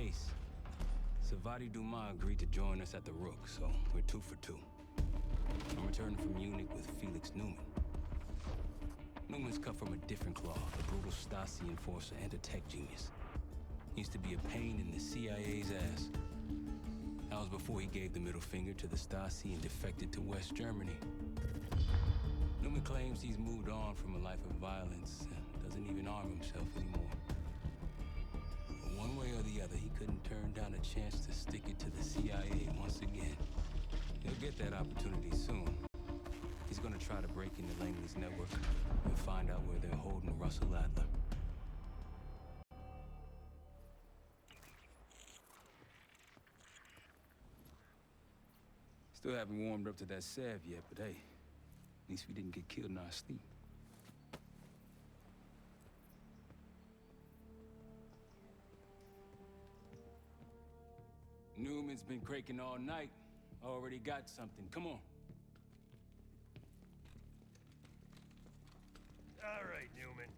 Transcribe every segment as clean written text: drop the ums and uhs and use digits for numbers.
case. Savati Dumas agreed to join us at the Rook, so we're 2 for 2. I'm returning from Munich with Felix Newman. Newman's cut from a different cloth, a brutal Stasi enforcer and a tech genius. He used to be a pain in the CIA's ass. That was before he gave the middle finger to the Stasi and defected to West Germany. Newman claims he's moved on from a life of violence and doesn't even arm himself anymore. But one way or the other, he couldn't turn down a chance to stick it to the CIA once again. He'll get that opportunity soon. He's gonna try to break into Langley's network and find out where they're holding Russell Adler. Still haven't warmed up to that salve yet, but hey, at least we didn't get killed in our sleep. Newman's been cranking all night. Already got something. Come on. All right, Newman.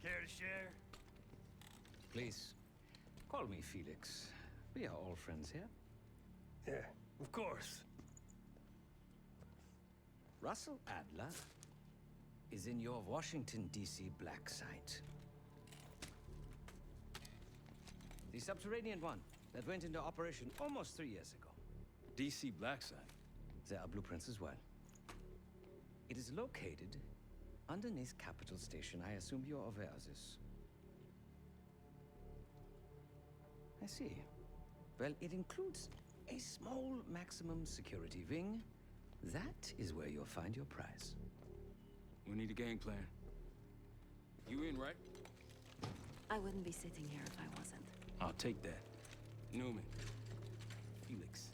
Care to share? Please, call me Felix. We are all friends here. Yeah, of course. Russell Adler is in your Washington, D.C. black site. The subterranean one that went into operation almost 3 years ago. DC Black Site. There are blueprints as well. It is located underneath Capitol Station. I assume you're aware of this. I see. Well, it includes a small maximum security wing. That is where you'll find your prize. We need a game plan. You in, right? I wouldn't be sitting here if I wasn't. I'll take that. Newman. Felix.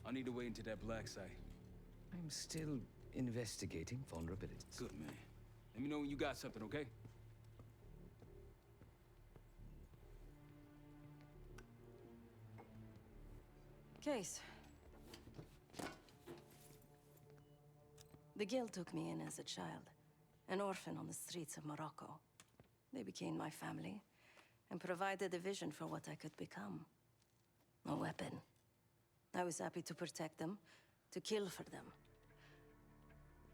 I need to wait into that black site. I'm still investigating vulnerabilities. Good, man. Let me know when you got something, okay? Case. The Guild took me in as a child, an orphan on the streets of Morocco. They became my family and provided a vision for what I could become. A weapon. I was happy to protect them, to kill for them.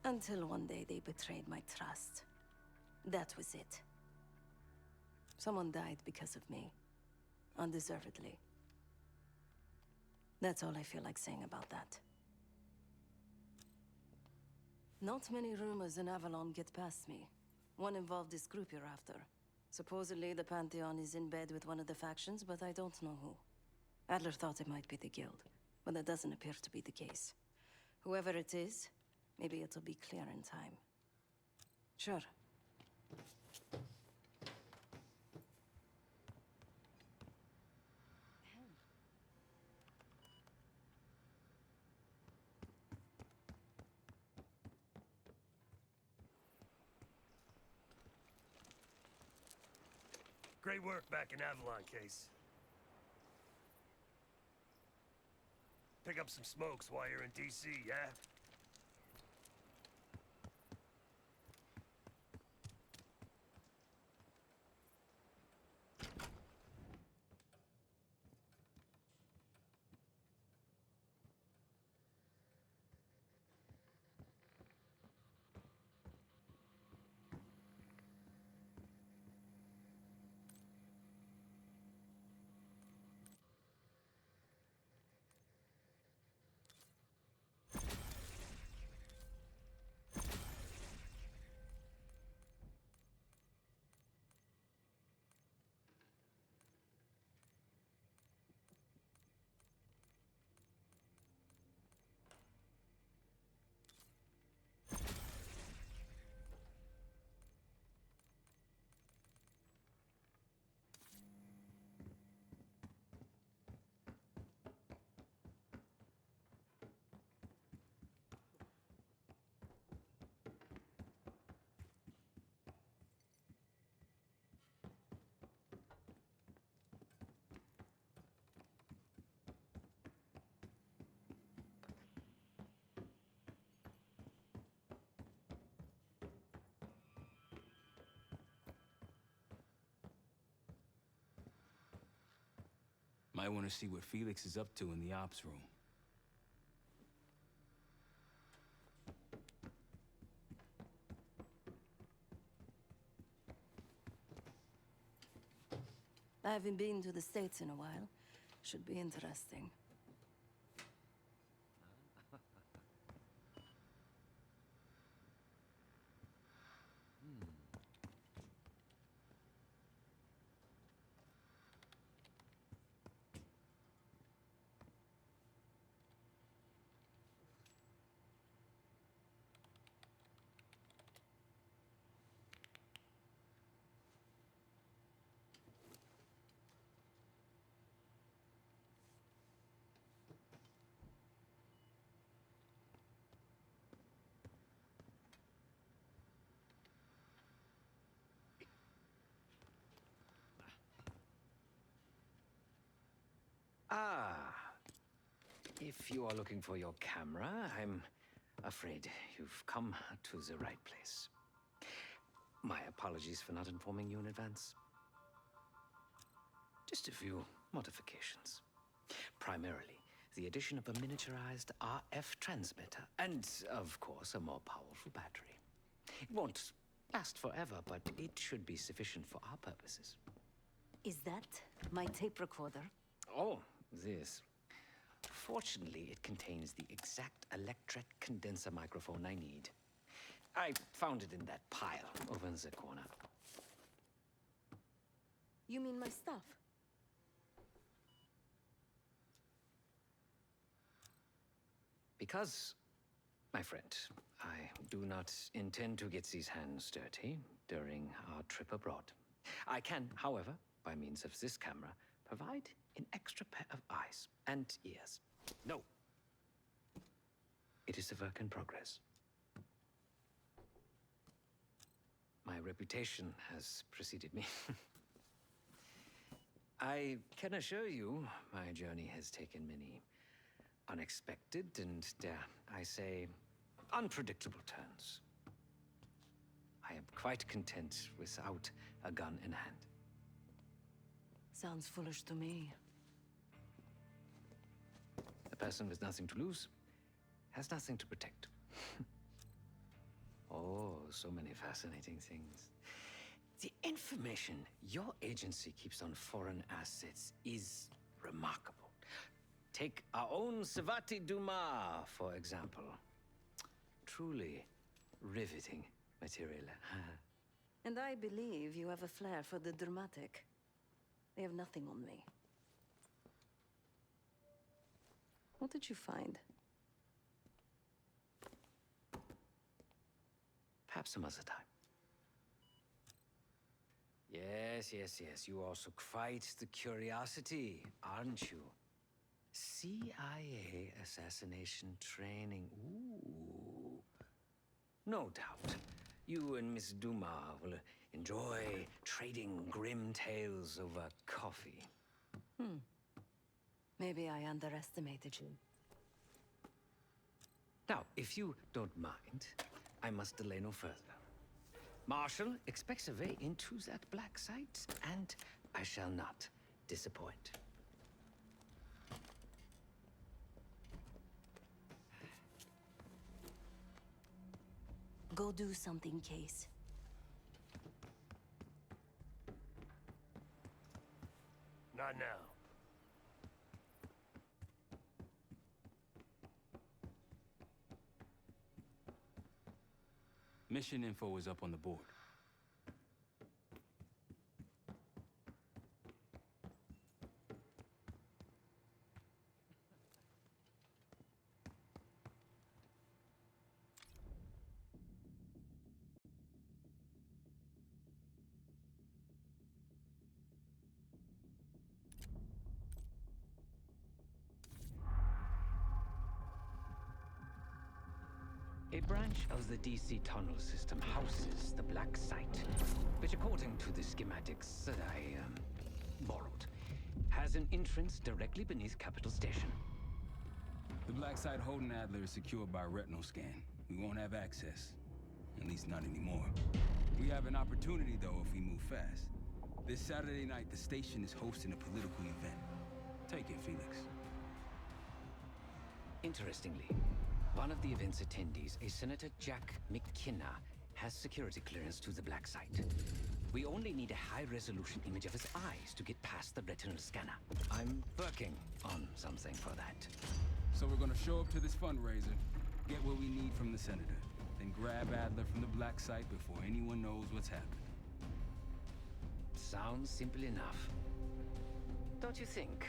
Until one day they betrayed my trust. That was it. Someone died because of me. Undeservedly. That's all I feel like saying about that. Not many rumors in Avalon get past me. One involved this group you're after. Supposedly the Pantheon is in bed with one of the factions, but I don't know who. Adler thought it might be the Guild, but that doesn't appear to be the case. Whoever it is, maybe it'll be clear in time. Sure. Great work back in Avalon, Case. Pick up some smokes while you're in D.C., yeah? Might want to see what Felix is up to in the ops room. I haven't been to the States in a while. Should be interesting. Ah, if you are looking for your camera, I'm afraid you've come to the right place. My apologies for not informing you in advance. Just a few modifications. Primarily, the addition of a miniaturized RF transmitter, and, of course, a more powerful battery. It won't last forever, but it should be sufficient for our purposes. Is that my tape recorder? Oh, this. Fortunately, it contains the exact electret condenser microphone I need. I found it in that pile over in the corner. You mean my stuff? Because, my friend, I do not intend to get these hands dirty during our trip abroad. I can, however, by means of this camera, provide an extra pair of eyes and ears. No. It is a work in progress. My reputation has preceded me. I can assure you, my journey has taken many unexpected and, dare I say, unpredictable turns. I am quite content without a gun in hand. Sounds foolish to me. A person with nothing to lose has nothing to protect. Oh, so many fascinating things. The information your agency keeps on foreign assets is remarkable. Take our own Savati Dumas, for example. Truly riveting material. And I believe you have a flair for the dramatic. They have nothing on me. What did you find? Perhaps some other time. Yes. You also quite the curiosity, aren't you? CIA assassination training. Ooh. No doubt. You and Miss Dumas will enjoy trading grim tales over coffee. Maybe I underestimated you. Now, if you don't mind, I must delay no further. Marshall expects a way into that black site, and I shall not disappoint. Go do something, Case. Not now. Mission info is up on the board. A branch of the DC tunnel system houses the black site, which, according to the schematics that I borrowed, has an entrance directly beneath Capital Station. The black site holding Adler is secured by retinal scan. We won't have access. At least not anymore. We have an opportunity, though, if we move fast. This Saturday night, the station is hosting a political event. Take Interestingly, one of the event's attendees, a Senator Jack McKenna, has security clearance to the black site. We only need a high-resolution image of his eyes to get past the retinal scanner. I'm working on something for that. So we're gonna show up to this fundraiser, get what we need from the senator, then grab Adler from the black site before anyone knows what's happened. Sounds simple enough. Don't you think?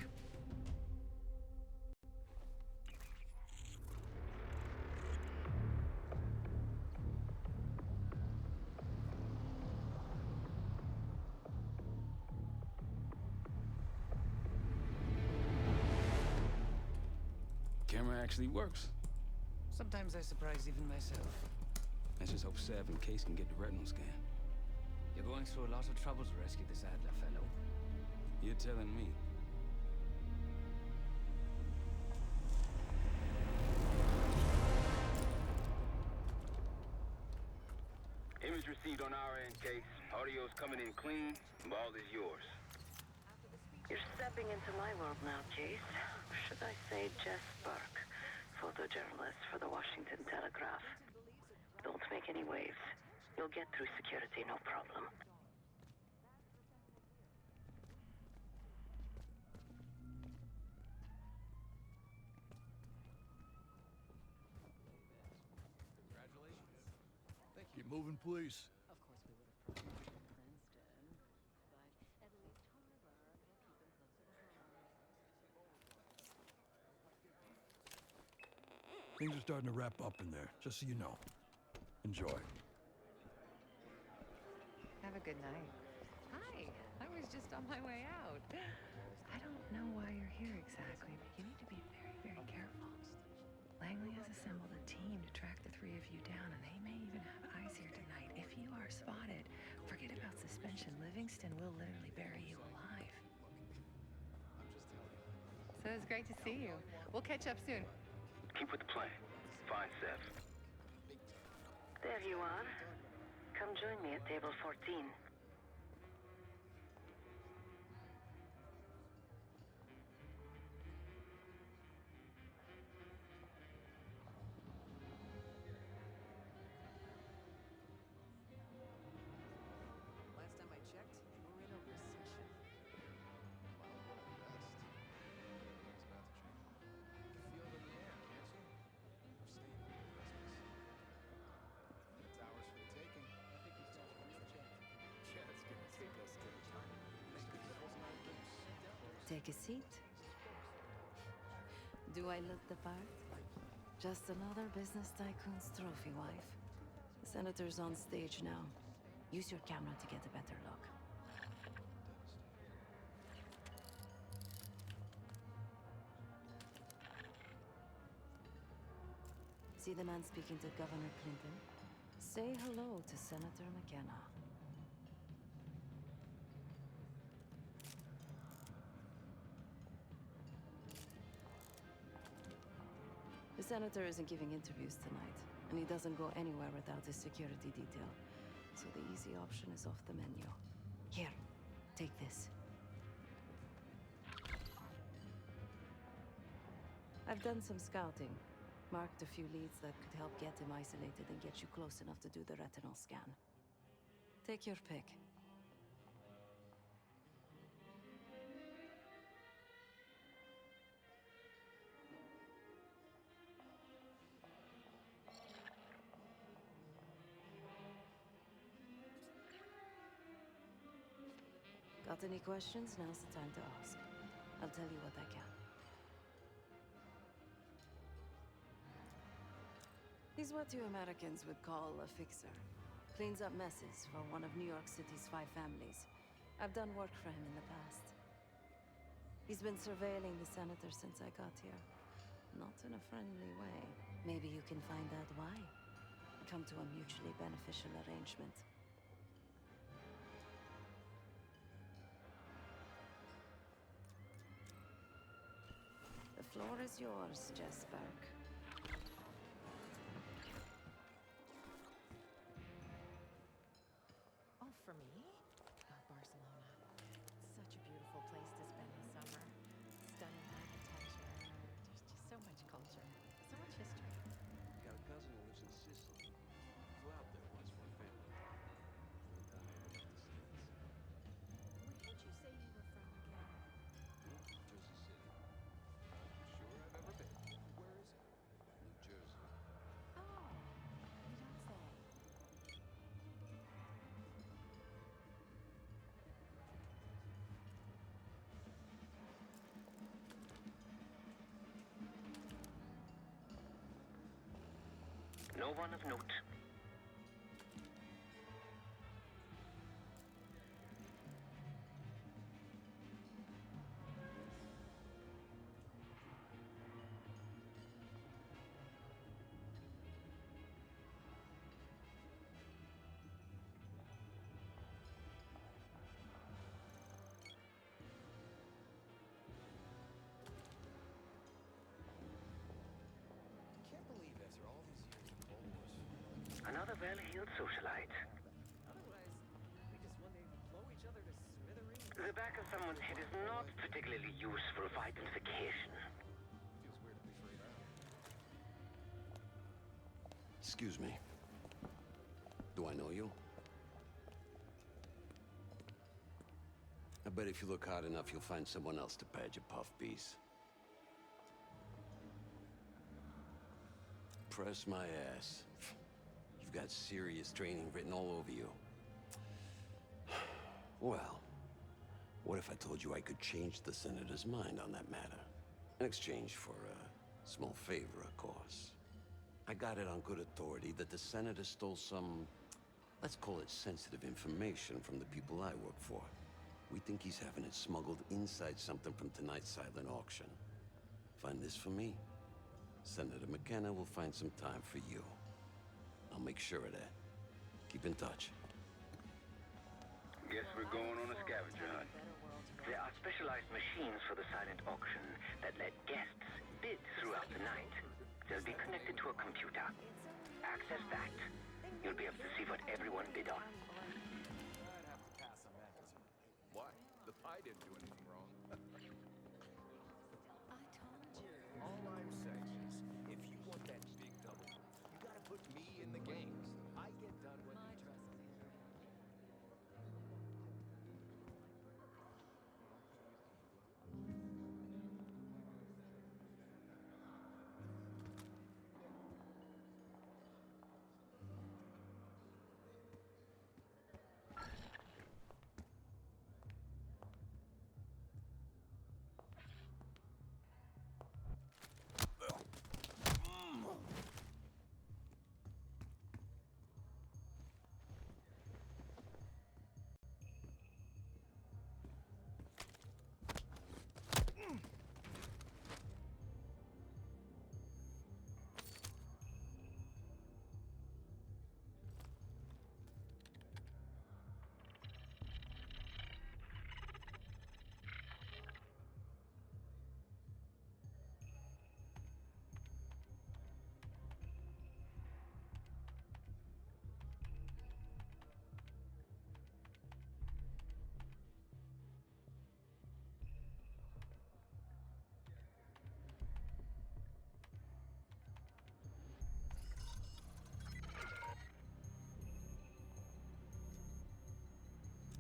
Camera actually works. Sometimes I surprise even myself. Let's just hope Sev and Case can get the retinal scan. You're going through a lot of trouble to rescue this Adler fellow. You're telling me. Image received on our end, Case. Audio's coming in clean. Ball is yours. You're stepping into my world now, Case. Should I say Jess Burke, photojournalist for the Washington Telegraph. Don't make any waves. You'll get through security, no problem. Keep moving, please. Of course, we would have preferred Princeton, but at least Harbor will keep him closer to home. Things are starting to wrap up in there, just so you know. Enjoy. Have a good night. Hi, I was just on my way out. I don't know why you're here exactly, but you need to be very, very careful. Langley has assembled a team to track the three of you down, and they may even have eyes here tonight. If you are spotted, forget about suspension. Livingston will literally bury you alive. So it's great to see you. We'll catch up soon. Keep with the plan. Find Sev. There you are. Come join me at table 14. Last time I checked, we're in a recession. Feel it in the air, can't you? We're staying home for Christmas. The tower's for the taking. I think he's just real jet. Yeah, it's gonna take us to China. Take a seat. Do I look the part? Just another business tycoon's trophy wife. The senator's on stage now. Use your camera to get a better look. See the man speaking to Governor Clinton? Say hello to Senator McKenna. The senator isn't giving interviews tonight, and he doesn't go anywhere without his security detail. So the easy option is off the menu. Here, take this. I've done some scouting. Marked a few leads that could help get him isolated and get you close enough to do the retinal scan. Take your pick. Got any questions? Now's the time to ask. I'll tell you what I can. He's what you Americans would call a fixer. Cleans up messes for one of New York City's 5 families. I've done work for him in the past. He's been surveilling the senator since I got here. Not in a friendly way. Maybe you can find out why. Come to a mutually beneficial arrangement. The floor is yours, Jess Burke. Oh, for me? Oh, Barcelona. Such a beautiful place to spend the summer. Stunning architecture. There's just so much culture. No one of note. Can't believe after all these years of Cold Wars. Another well-heeled socialite. Otherwise, we just one day blow each other to smithereens. The back of someone's head is not particularly useful for identification. Feels weird to be free now. Excuse me. Do I know you? I bet if you look hard enough, you'll find someone else to pad your puff piece. Press my ass. You've got serious training written all over you. Well, what if I told you I could change the Senator's mind on that matter? In exchange for a small favor, of course. I got it on good authority that the Senator stole some, let's call it sensitive information from the people I work for. We think he's having it smuggled inside something from tonight's silent auction. Find this for me. Senator McKenna will find some time for you. I'll make sure of that. Keep in touch. Guess we're going on a scavenger hunt. There are specialized machines for the silent auction that let guests bid throughout the night. They'll be connected to a computer. Access that. You'll be able to see what everyone bid on. I'd have to pass on that. Why? The pie didn't do anything wrong. I told you. All I'm saying is, if you want that big double, you gotta put me in the game. I get done when My you do. dress is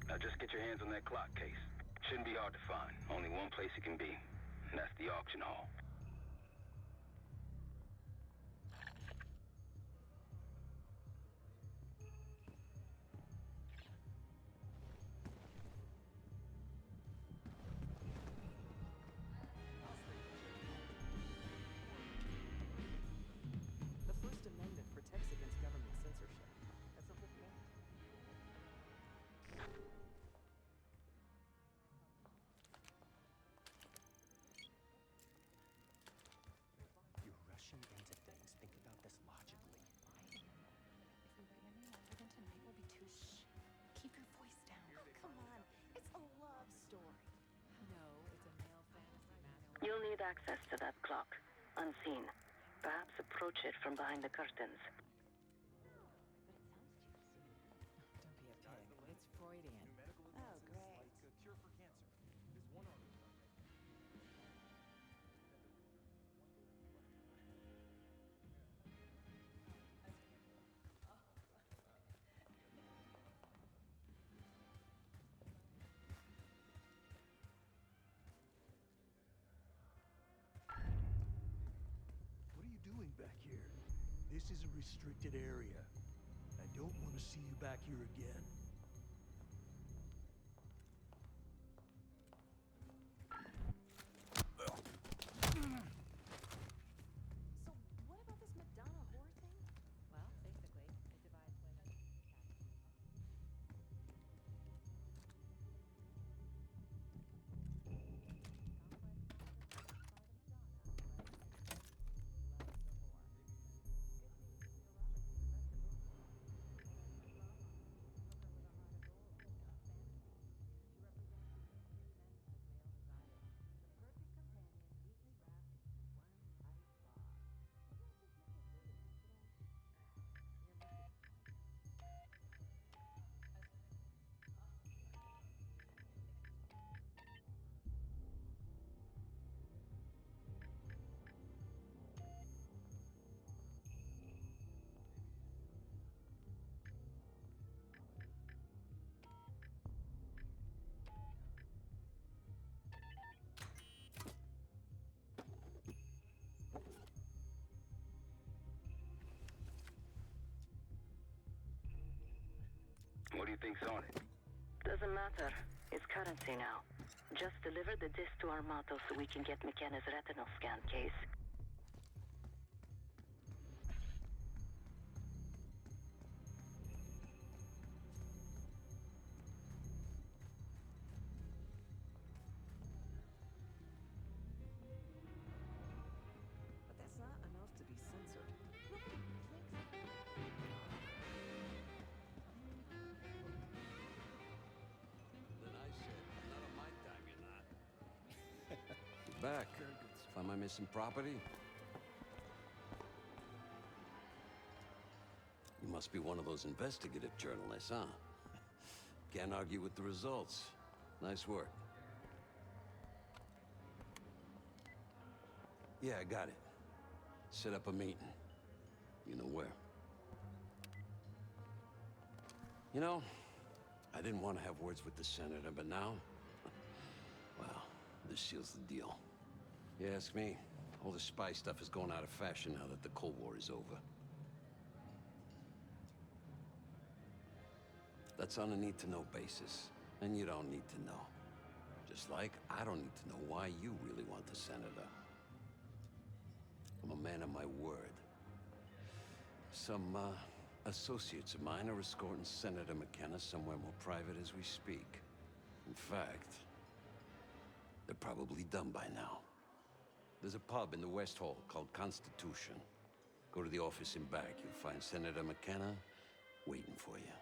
Now just get your hands on that clock case. Shouldn't be hard to find. Only one place it can be, and that's the auction hall. The First Amendment protects against government censorship. That's a whole point. You're rushing into things. Think about this logically. If we wait any longer than tonight, we'll be too. Shh. Keep your voice down. Oh, come on. It's a love story. No, it's a male fantasy masculine. You'll need access to that clock, unseen. Perhaps approach it from behind the curtains. But it sounds too soon. Don't be a pig. It's Freudian. New medical Oh, advances great. like a cure for cancer. There's one article. What are you doing back here? This is a restricted area. I don't want to see you back here again. So, what about this Madonna whore thing? What do you think's on it? Doesn't matter. It's currency now. Just deliver the disc to Armato so we can get McKenna's retinal scan case. But that's not enough to be censored. Nobody thinks. Then I said, not on my time, you're not. You're back. Find my missing property? You must be one of those investigative journalists, huh? Can't argue with the results. Nice work. Yeah, I got it. Set up a meeting. You know where. You know, I didn't want to have words with the senator, but now, well, this seals the deal. You ask me, all the spy stuff is going out of fashion now that the Cold War is over. That's on a need-to-know basis, and you don't need to know. Just like I don't need to know why you really want the senator. I'm a man of my word. Some, associates of mine are escorting Senator McKenna somewhere more private as we speak. In fact, they're probably done by now. There's a pub in the West Hall called Constitution. Go to the office in back. You'll find Senator McKenna waiting for you.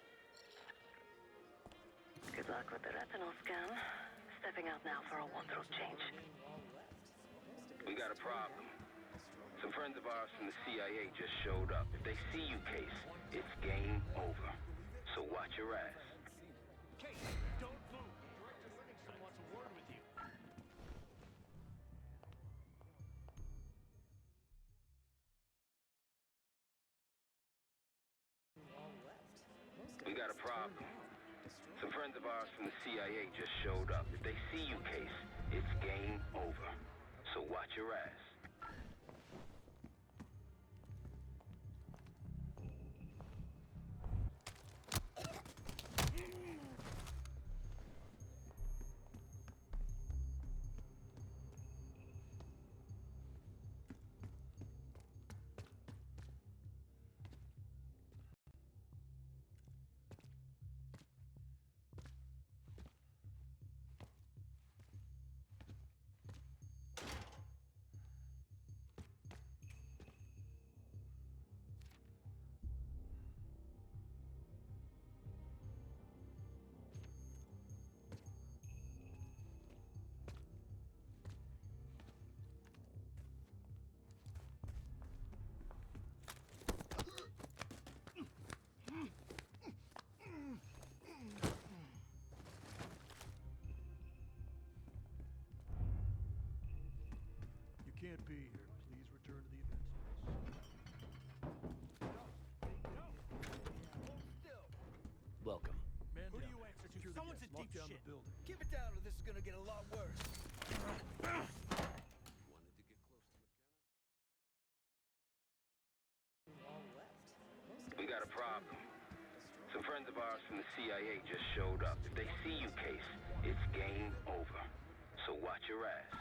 Good luck with the retinal scan. Stepping out now for a wardrobe change. We got a problem. Some friends of ours from the CIA just showed up. If they see you, Case, it's game over. So watch your ass. Case, don't move. Director Livingston wants a word with you. We got a problem. Some friends of ours from the CIA just showed up. If they see you, Case, it's game over. So watch your ass. You can't be here. Please return to the event space. Welcome. Man Who do down. you answer to? Secure the Someone's guests. in Lock deep down shit. the building. Keep it down or this is gonna get a lot worse. We got a problem. Some friends of ours from the CIA just showed up. If they see you, Case, it's game over. So watch your ass.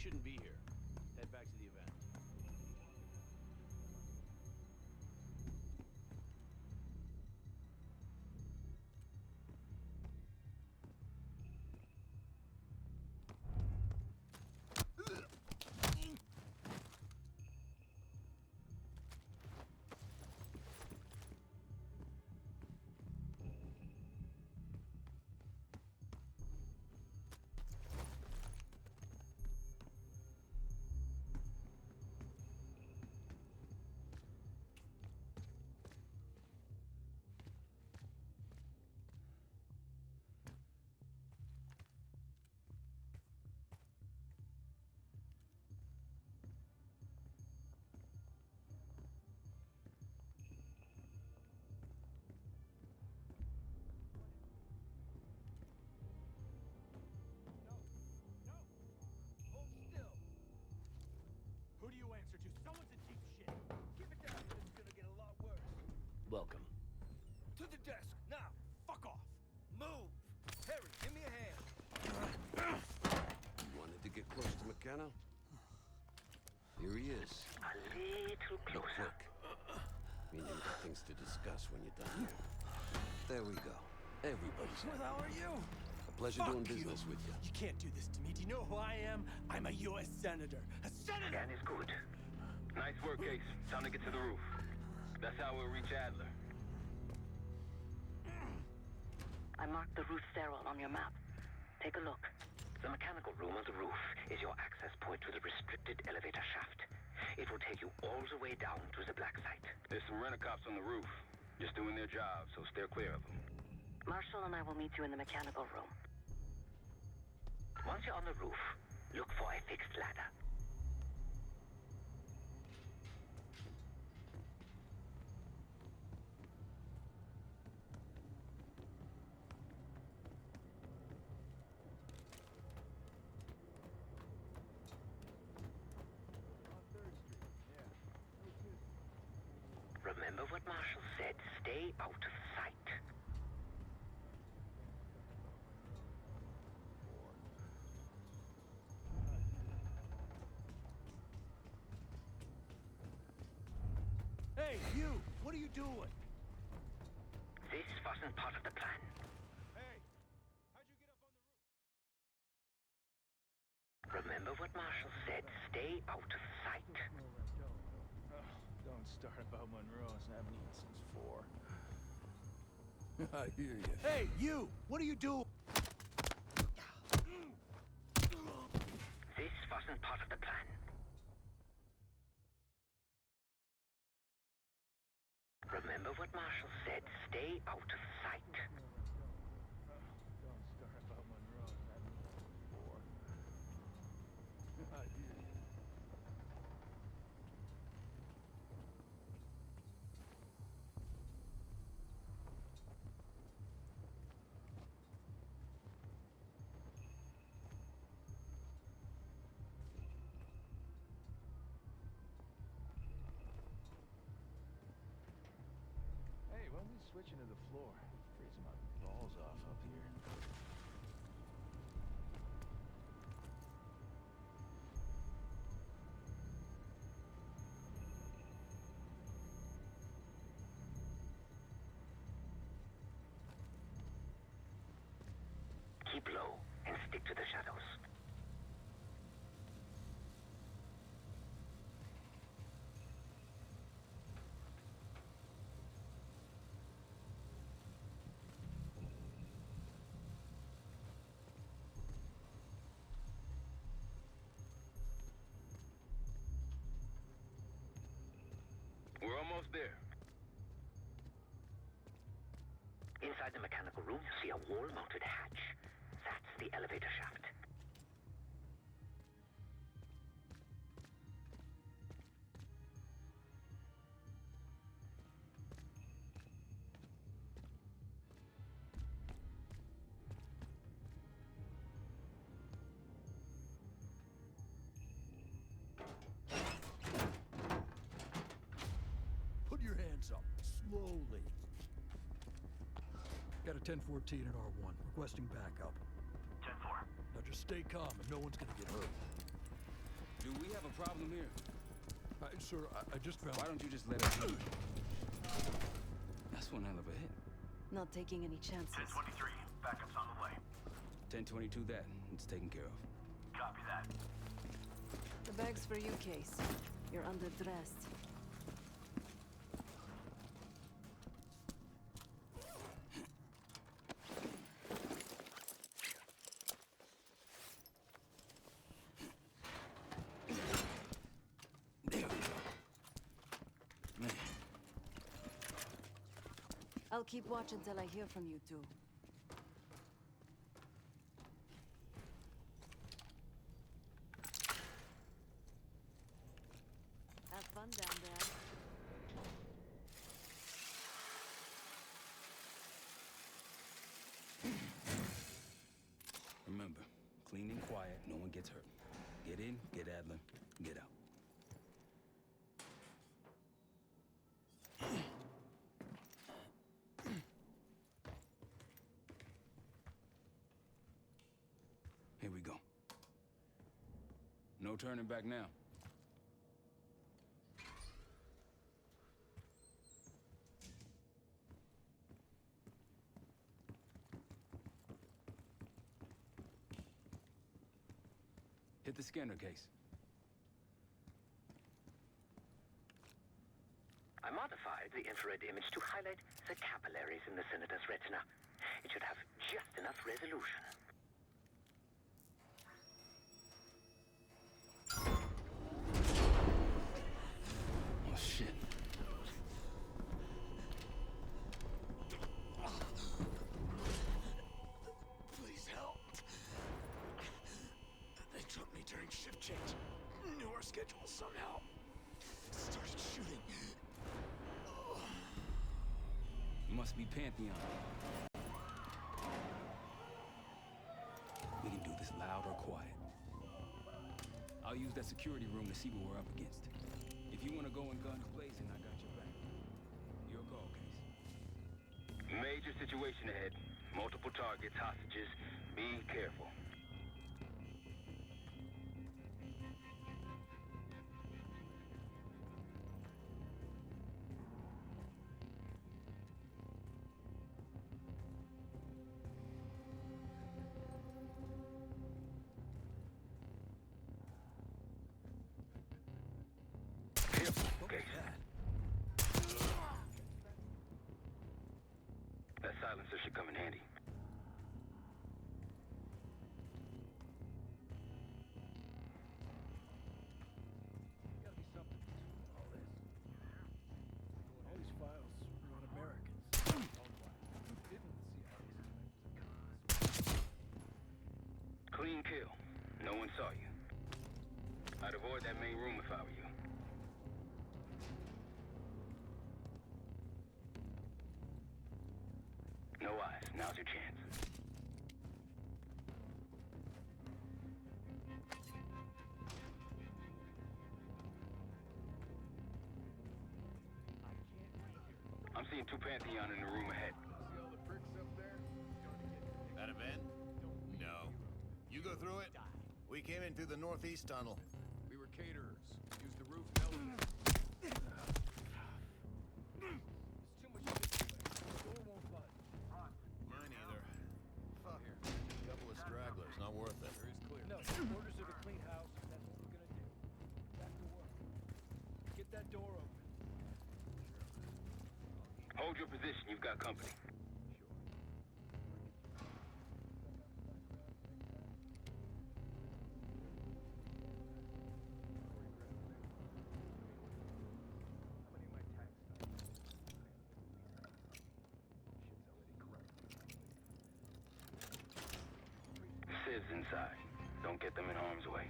shouldn't be here. Head back to the event. Who do you answer to? Someone's a cheap shit. Keep it down, this is gonna get a lot worse. Welcome. To the desk, now! Fuck off! Move! Harry, give me a hand. You wanted to get close to McKenna? Here he is. A little But closer. quick. Meaning we've got things to discuss when you're done here. There we go. Everybody's Who the hell are you? a pleasure Fuck doing you. business with you. You can't do this to me. Do you know who I am? I'm a U.S. Senator. A senator! Scan is good. Nice work, Case. Time to get to the roof. That's how we'll reach Adler. I marked the roof sterile on your map. Take a look. The mechanical room on the roof is your access point to the restricted elevator shaft. It will take you all the way down to the black site. There's some rent-a-cops on the roof. Just doing their job, so steer clear of them. Marshall and I will meet you in the mechanical room. Once you're on the roof, look for a fixed ladder. Remember what Marshall said. Stay out of sight. Hey, you! What are you doing? This wasn't part of the plan. Hey! How'd you get up on the roof? Remember what Marshall said. Stay out of sight. Don't start about Monroe's. I haven't eaten since 4. I hear you. Hey, you! What are you doing? This wasn't part of the plan. Remember what Marshall said. Stay out of sight. Don't start about Monroe's. I haven't eaten since 4. I hear you. Hey, when we switch into the floor, freezing my balls off up here. Keep low and stick to the shadows. We're almost there. Inside the mechanical room, you see a wall-mounted hatch. That's the elevator shaft. Put your hands up. Slowly. Got a 1014 in R1, requesting backup. 10-4. Now just stay calm and no one's gonna get hurt. Do we have a problem here? Sir, I just found... Why don't you just let us in? That's one hell of a hit. Not taking any chances. 1023, backup's on the way. 1022 that. It's taken care of. Copy that. The bag's for you, Case. You're underdressed. There we go. Man. I'll keep watch until I hear from you two. Have fun down there. Remember, clean and quiet, no one gets hurt. Get in, get Adler, get out. Here we go. No turning back now. Hit the scanner, Case. I modified the infrared image to highlight the capillaries in the Senator's retina. It should have just enough resolution. Oh, shit. Please help. They took me during shift change. Knew our schedule somehow. Started shooting. Must be Pantheon. We can do this loud or quiet. I'll use that security room to see what we're up against. If you want to go in guns blazing, I got your back. Your call, Case. Major situation ahead. Multiple targets, hostages. Be careful. That silencer should come in handy. Gotta be something to all this. All these files are on Americans. Who didn't see how this was a Clean kill. No one saw you. I'd avoid that main room if I were you. No eyes. Now's your chance. I'm seeing two Pantheon in the room ahead. See all the pricks up there? That a vent? No. You go through it? We came in through the northeast tunnel. We were caterers. Used the roof and elevator. There's too much of this. The door won't budge. Mine either. Fuck. Couple of stragglers, not worth it. Area's clear. No, orders of a clean house. That's what we're gonna do. Back to work. Get that door open. Hold your position. You've got company. Civs inside. Don't get them in harm's way.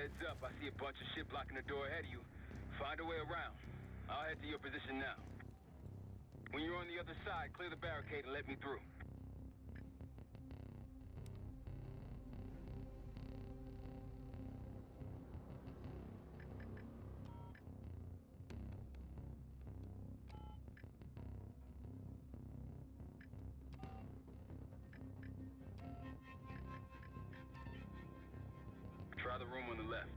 Heads up, I see a bunch of shit blocking the door ahead of you. Find a way around. I'll head to your position now. When you're on the other side, clear the barricade and let me through. Try the room on the left.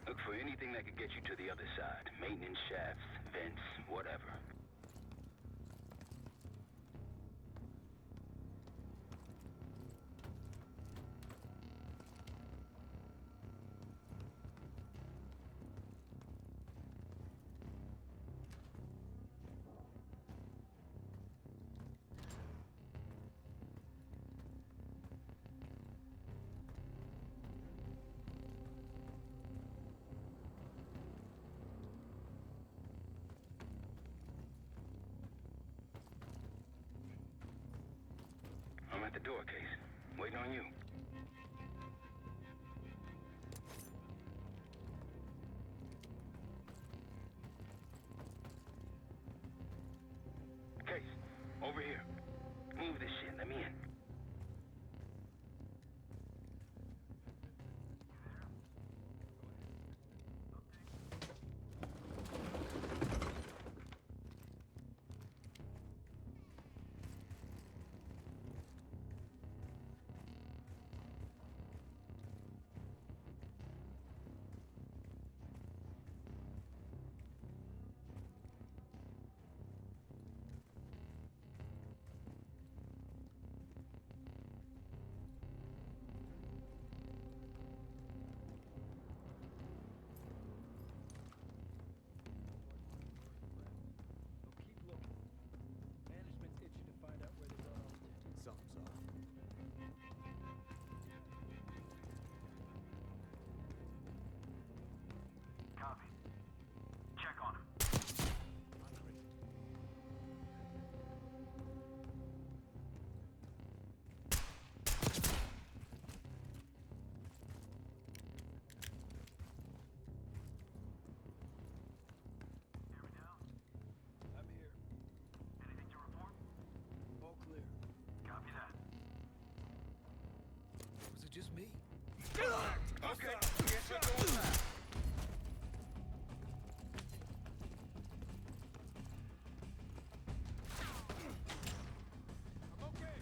Look for anything that could get you to the other side. Maintenance shafts, vents, whatever. I'm at the door, Case. Waiting on you. Case, over here. Move this shit. Let me in. Something's off. Copy. Check on him. Hear me now? I'm here. Anything to report? All clear. Copy that. Was it just me? Okay, guess we're going live. I'm okay.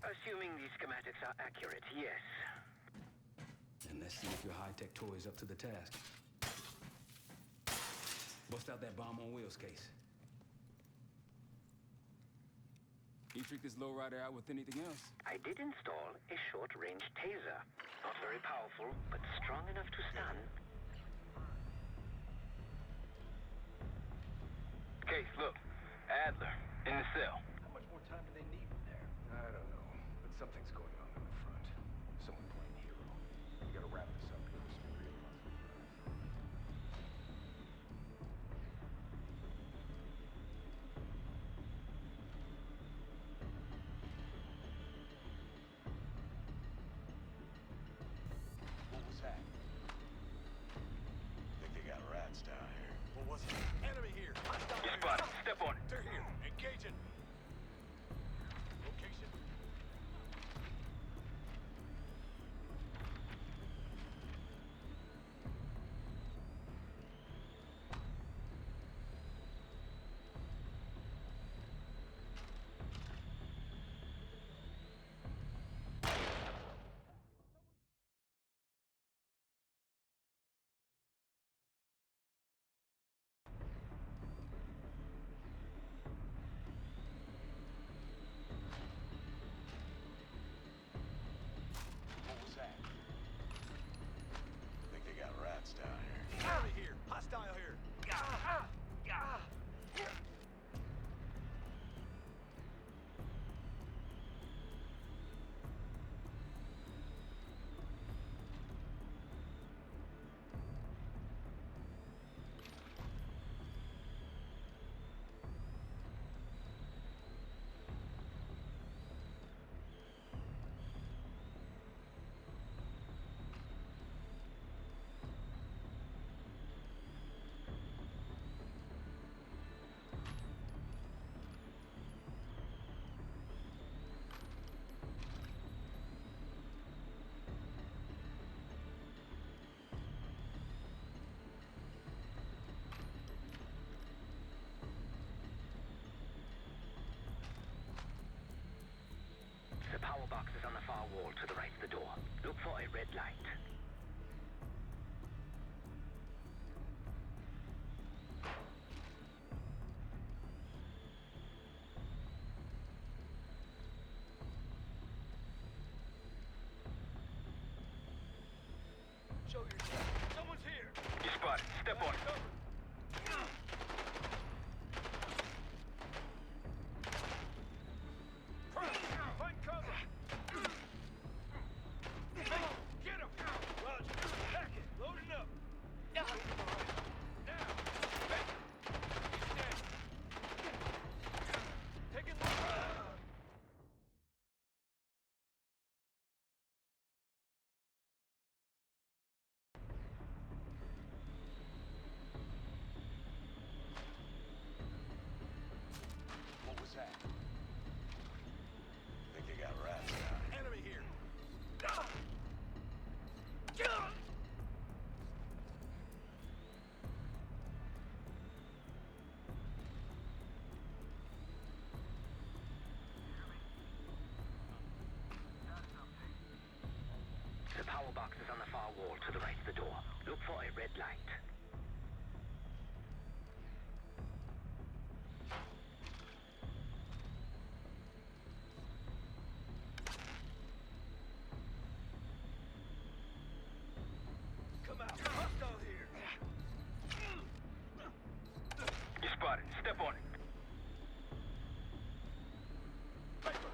Assuming these schematics are accurate, yes. And let's see if your high-tech toy is up to the task. Bust out that bomb on wheels, Case. You trick this lowrider out with anything else? I did install a short-range taser. Not very powerful, but strong enough to stun. Case, look. Adler, in the cell. How much more time do they need in there? I don't know, but something's going on in the front. Someone playing hero. We gotta wrap this up before some real muscle flies. What was that? Think they got rats down here. What was it? Enemy here! Hostile You here. spotted. Step on it. They're here. Engaging. Location. What was that? Think they got rats down here. Enemy here! Hostile here! The power box is on the far wall to the right of the door. Look for a red light. Show yourself. Someone's here! You spotted. Step on it. Find cover! Get him! Roger. Pack it. Loading up. Now! Hey! He's dead. Taking the... What was that? Think they got rats down here. Enemy here! The power box is on the far wall to the right of the door. Look for a red light. Come out! Hostile here! You spotted. Step on it. Paper!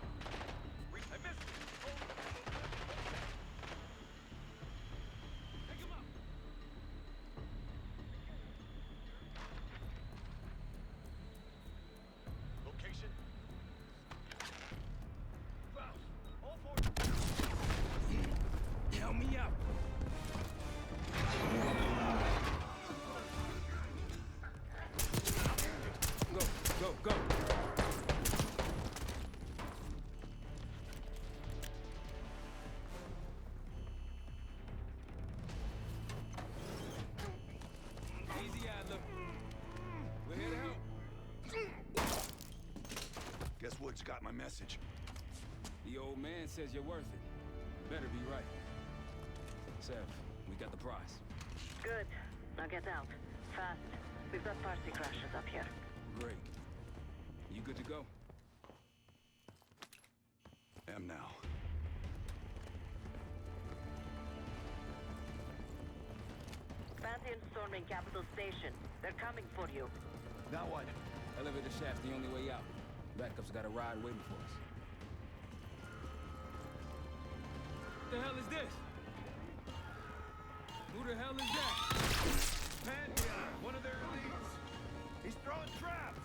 I missed it! Take him up! Location? Faust! All four! Help me out. Go. Easy, Adler. We're here to help. Guess Wood's got my message. The old man says you're worth it. Better be right. Sev, we got the prize. Good. Now get out. Fast. We've got party crashes up here. Great. You good to go? Am now. Pantheon storming Capital Station. They're coming for you. Now what? Elevator shaft's the only way out. Backup's got a ride waiting for us. What the hell is this? Who the hell is that? Pantheon, one of their elites. He's throwing traps.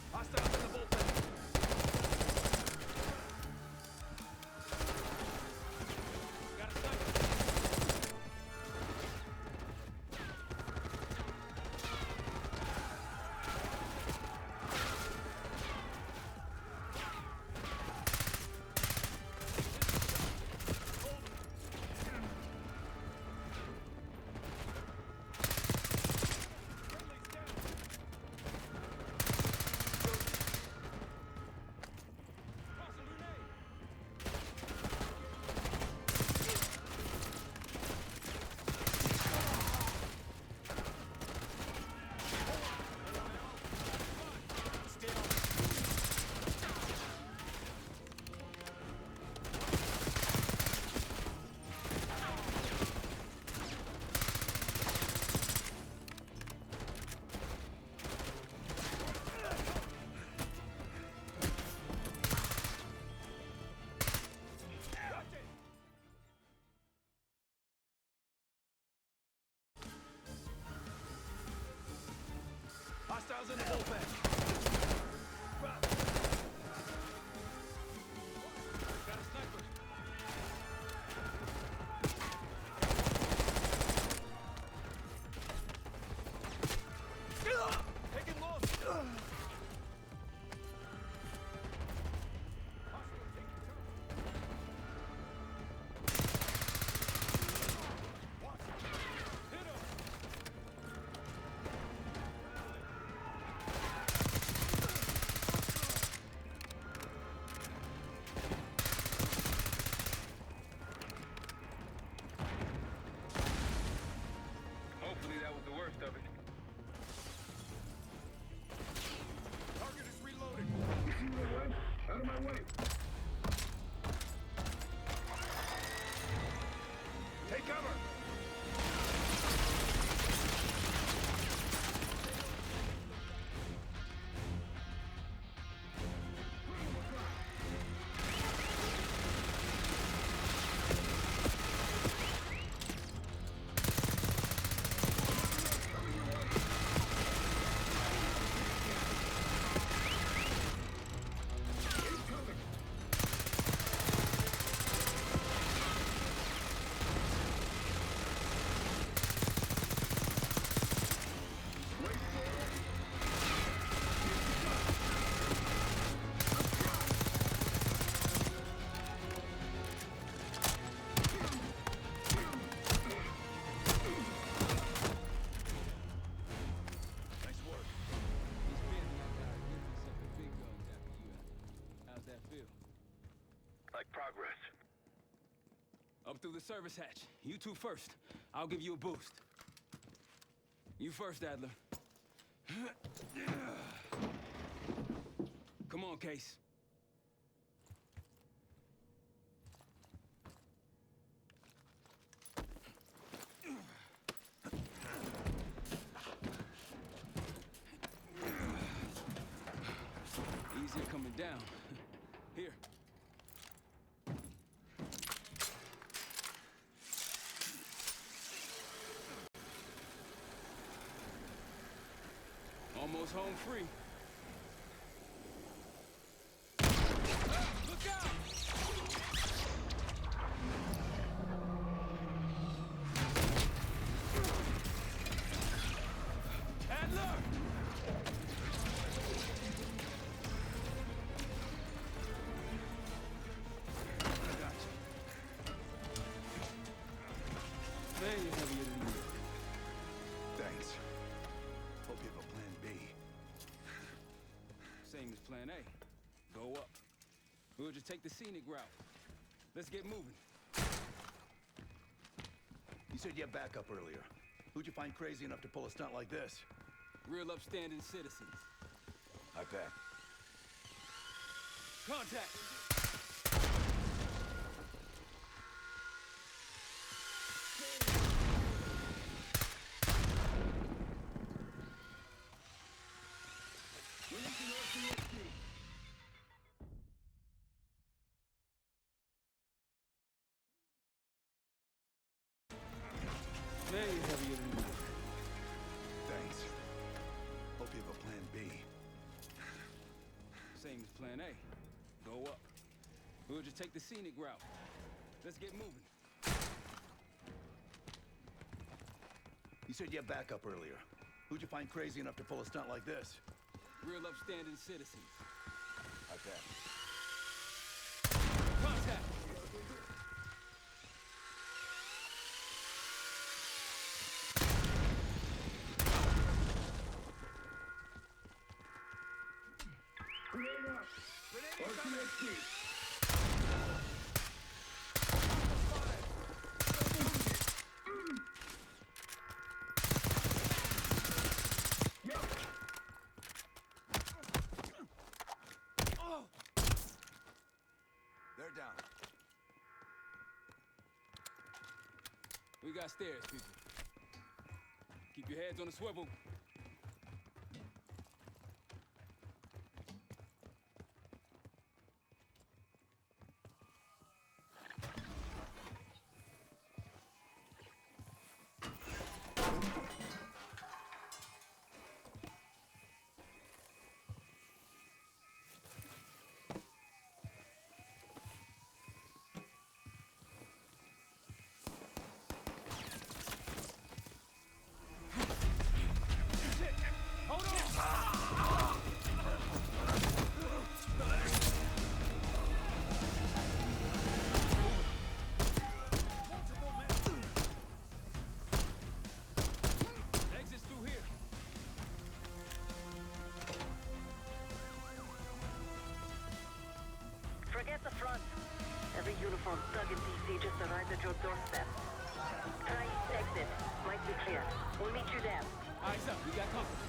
Hostiles in the bullpen. Got a sniper. Hostiles in the bullpen. Got a sniper. Take him low. Hopefully that was the worst of it. Target is reloading. Out of my way. Take cover. Nice work. He's been that guy. Give me something big guns after you. How's that feel? Like progress. Up through the service hatch. You two first. I'll give you a boost. You first, Adler. Come on, Case. Easier coming down. Here. Almost home free. Look out! Adler! plan A. Go up. We'll just take the scenic route. Let's get moving. You said you had backup earlier. Who'd you find crazy enough to pull a stunt like this? Real upstanding citizens. I bet. Contact! Way heavier than you. Thanks. Hope you have a plan B. Same as plan A. Go up. We'll just take the scenic route. Let's get moving. You said you had backup earlier. Who'd you find crazy enough to pull a stunt like this? Real upstanding citizens. I bet. Contact! They're down. We got stairs, people. Keep your heads on the swivel. Forget the front. Every uniform thug in DC just arrived at your doorstep. Try east exit. Might be clear. We'll meet you there. Eyes up, we got company.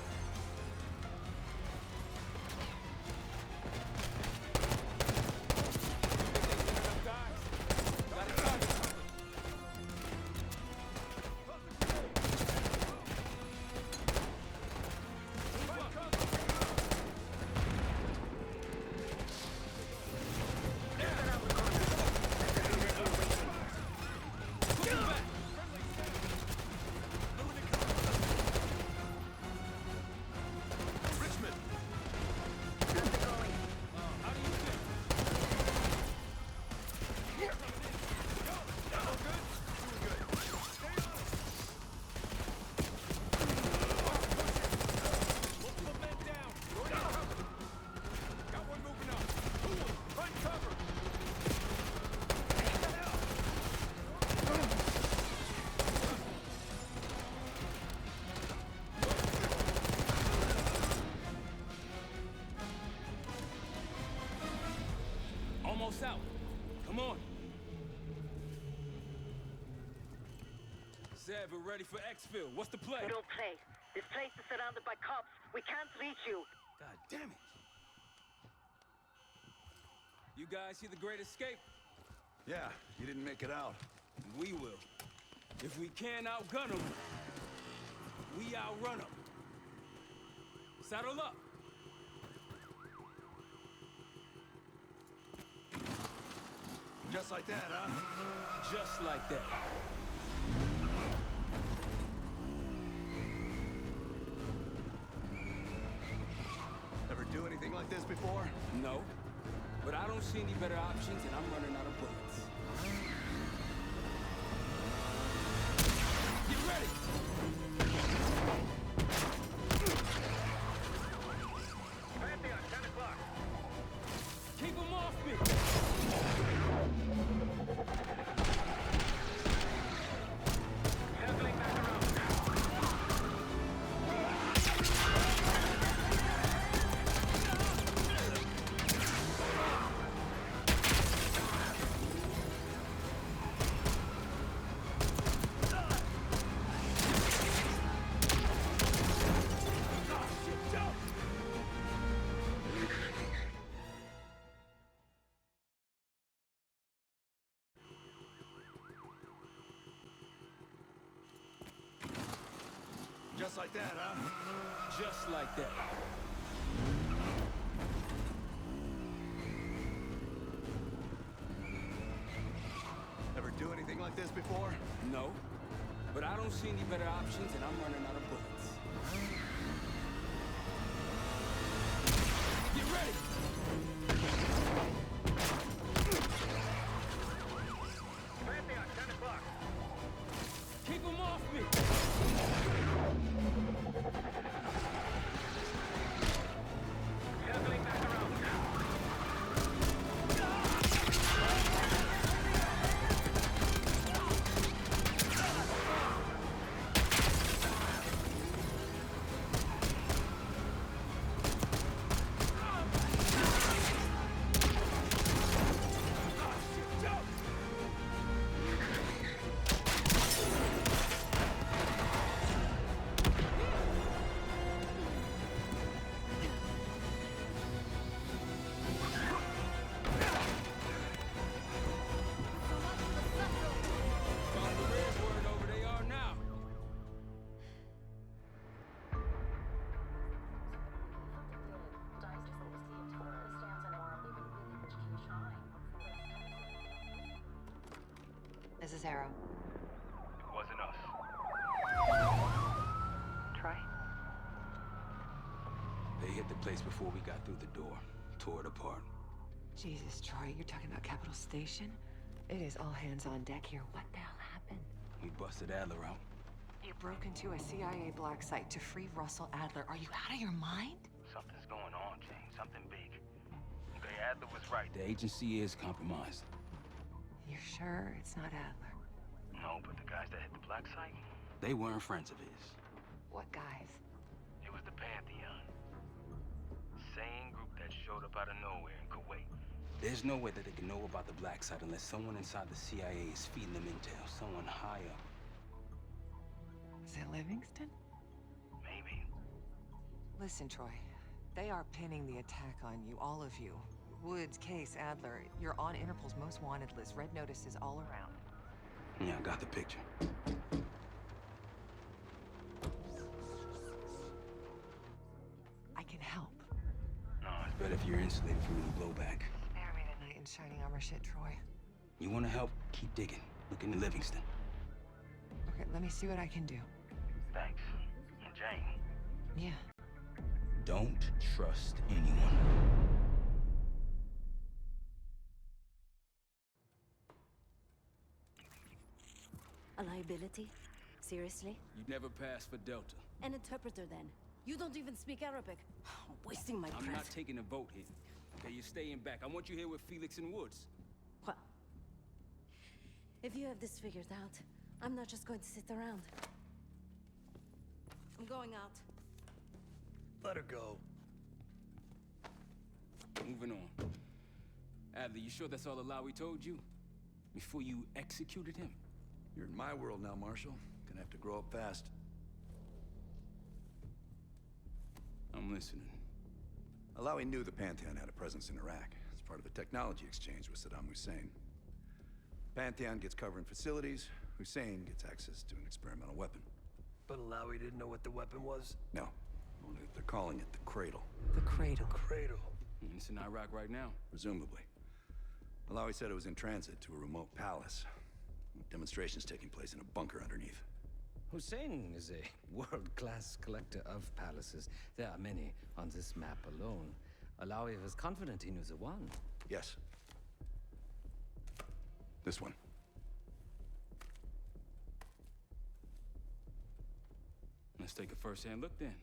Almost out. Come on. Sev, we're ready for exfil. What's the play? Don't play. This place is surrounded by cops. We can't reach you. God damn it. You guys see the Great Escape? Yeah, you didn't make it out. We will. If we can't outgun them, we outrun them. Saddle up. Just like that, huh? Just like that. Ever do anything like this before? No. But I don't see any better options, and I'm running out of bullets. Get ready! Pantheon, 10 o'clock. Keep them off me! Circling back around. like that, huh? Just like that. Ever do anything like this before? No. But I don't see any better options, and I'm running out of bullets. Get ready! Pantheon, 10 o'clock. Keep them off me! Circling back around. Found the red word over they are now. This is Arrow. It wasn't us. Troy? They hit the place before we got through the door. Tore it apart. Jesus, Troy, you're talking about Capital Station? It is all hands on deck here. What the hell happened? We busted Adler out. You broke into a CIA black site to free Russell Adler. Are you out of your mind? Something's going on, Jane. Something big. Okay, Adler was right. The agency is compromised. You're sure it's not Adler? No, but the guys that hit the black site, They weren't friends of his. What guys? it was the Pantheon. Same group that showed up out of nowhere in Kuwait. There's no way that they can know about the black site unless someone inside the CIA is feeding them intel. Someone high up. Is it Livingston? Maybe. Listen, Troy. They are pinning the attack on you, all of you. Woods, Case, Adler. You're on Interpol's most wanted list. Red notices all around. Yeah, I got the picture. I can help. No, it's better if you're insulated from any blowback. Spare me tonight in shining armor shit, Troy. You want to help? Keep digging. Look into Livingston. Okay, let me see what I can do. Thanks. And Jane. Yeah. Don't trust anyone. A liability? Seriously? You'd never pass for Delta. An interpreter then? You don't even speak Arabic. I'm wasting my I'm breath. not taking a vote here. Okay, you're staying back. I want you here with Felix and Woods. Well, if you have this figured out, I'm not just going to sit around. I'm going out. Let her go. Moving on. Adler, you sure that's all the lie we told you? Before you executed him? You're in my world now, Marshal. Gonna have to grow up fast. I'm listening. Alawi knew the Pantheon had a presence in Iraq as part of a technology exchange with Saddam Hussein. Pantheon gets cover in facilities, Hussein gets access to an experimental weapon. But Alawi didn't know what the weapon was? No, only that they're calling it the Cradle. The Cradle. Cradle. It's in Iraq right now. Presumably. Alawi said it was in transit to a remote palace. Demonstrations taking place in a bunker underneath. Hussein is a world-class collector of palaces. There are many on this map alone. Alawi was confident he knew the one. Yes. This one. Let's take a first-hand look then.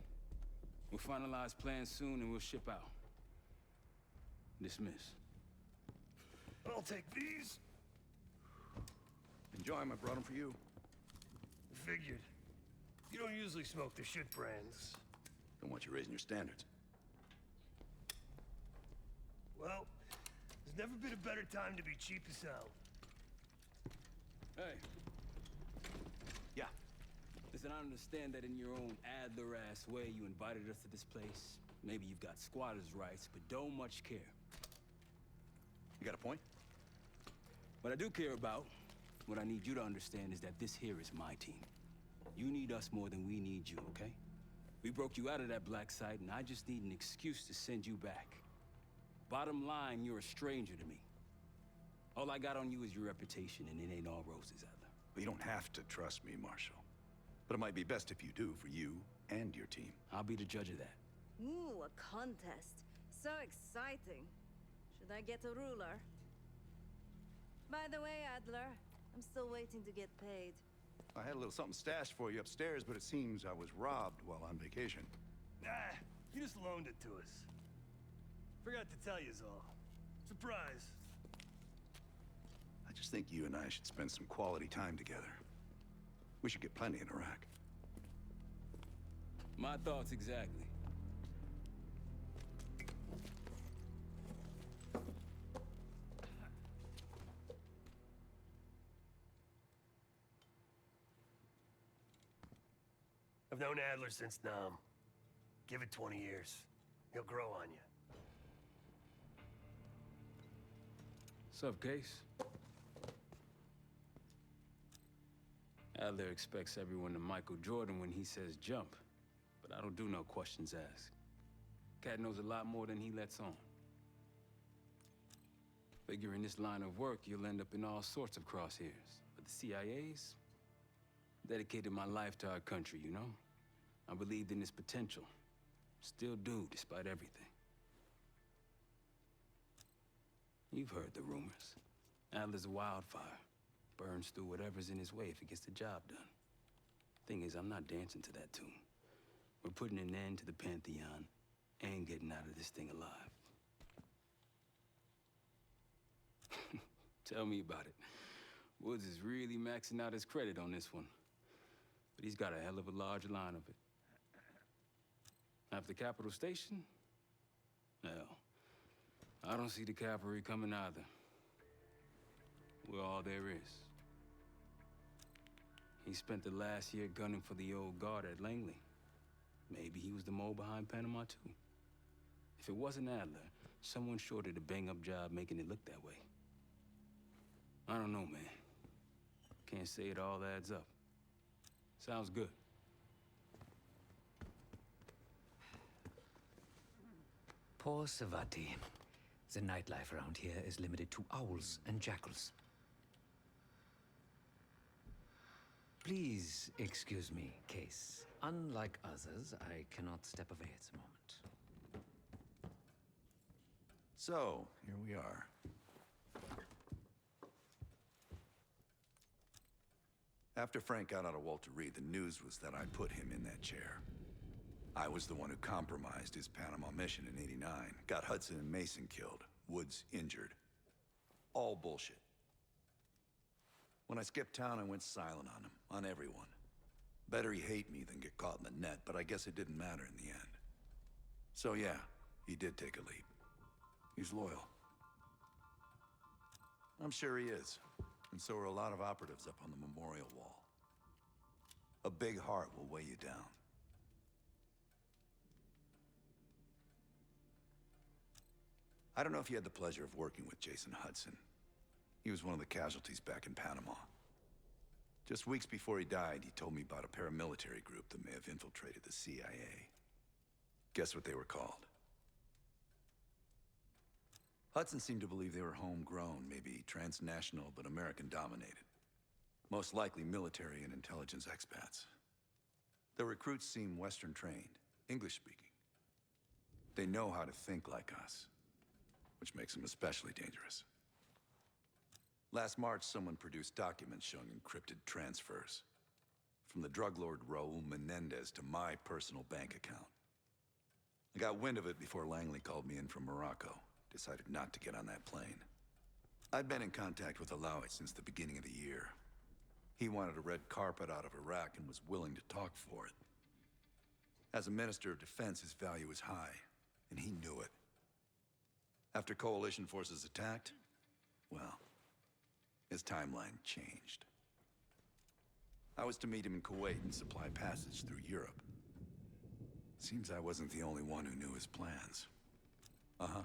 We'll finalize plans soon and we'll ship out. Dismiss. I'll take these. Enjoy them, I brought them for you. Figured. You don't usually smoke the shit brands. Don't want you raising your standards. Well, there's never been a better time to be cheap as hell. Hey. Yeah. Listen, I understand that in your own Adler-ass way you invited us to this place. Maybe you've got squatter's rights, but don't much care. You got a point? What I do care about, what I need you to understand is that this here is my team. You need us more than we need you, okay? We broke you out of that black site, and I just need an excuse to send you back. Bottom line, you're a stranger to me. All I got on you is your reputation, and it ain't all roses, Adler. Well, you don't have to trust me, Marshal. But it might be best if you do, for you and your team. I'll be the judge of that. Ooh, a contest. So exciting. Should I get a ruler? By the way, Adler, I'm still waiting to get paid. I had a little something stashed for you upstairs, but it seems I was robbed while on vacation. Nah, you just loaned it to us. Forgot to tell yous all. Surprise. I just think you and I should spend some quality time together. We should get plenty in Iraq. My thoughts exactly. I've known Adler since Nam. Give it 20 years. He'll grow on you. Sup, Case? Adler expects everyone to Michael Jordan when he says jump, but I don't do no questions asked. Cat knows a lot more than he lets on. Figure in this line of work, you'll end up in all sorts of crosshairs. But the CIA's dedicated my life to our country, you know? I believed in its potential. Still do, despite everything. You've heard the rumors. Adler's a wildfire. Burns through whatever's in his way if he gets the job done. Thing is, I'm not dancing to that tune. We're putting an end to the Pantheon and getting out of this thing alive. Tell me about it. Woods is really maxing out his credit on this one. But he's got a hell of a large line of it. After Capital Station? Hell, I don't see the cavalry coming either. We're all there is. He spent the last year gunning for the old guard at Langley. Maybe he was the mole behind Panama, too. If it wasn't Adler, someone sure did a bang-up job making it look that way. I don't know, man. Can't say it all adds up. Sounds good. Poor Savati. The nightlife around here is limited to owls and jackals. Please excuse me, Case. Unlike others, I cannot step away at the moment. So, here we are. After Frank got out of Walter Reed, the news was that I put him in that chair. I was the one who compromised his Panama mission in '89, got Hudson and Mason killed, Woods injured. All bullshit. When I skipped town, I went silent on him, on everyone. Better he hate me than get caught in the net, but I guess it didn't matter in the end. So yeah, he did take a leap. He's loyal. I'm sure he is. And so are a lot of operatives up on the memorial wall. A big heart will weigh you down. I don't know if you had the pleasure of working with Jason Hudson. He was one of the casualties back in Panama. Just weeks before he died, he told me about a paramilitary group that may have infiltrated the CIA. Guess what they were called? Hudson seemed to believe they were homegrown, maybe transnational, but American-dominated. Most likely military and intelligence expats. The recruits seem Western-trained, English-speaking. They know how to think like us, which makes them especially dangerous. Last March, someone produced documents showing encrypted transfers. From the drug lord Raul Menendez to my personal bank account. I got wind of it before Langley called me in from Morocco. Decided not to get on that plane. I'd been in contact with Alawit since the beginning of the year. He wanted a red carpet out of Iraq and was willing to talk for it. As a Minister of Defense, his value was high, and he knew it. After coalition forces attacked, well, his timeline changed. I was to meet him in Kuwait and supply passage through Europe. Seems I wasn't the only one who knew his plans. Uh-huh.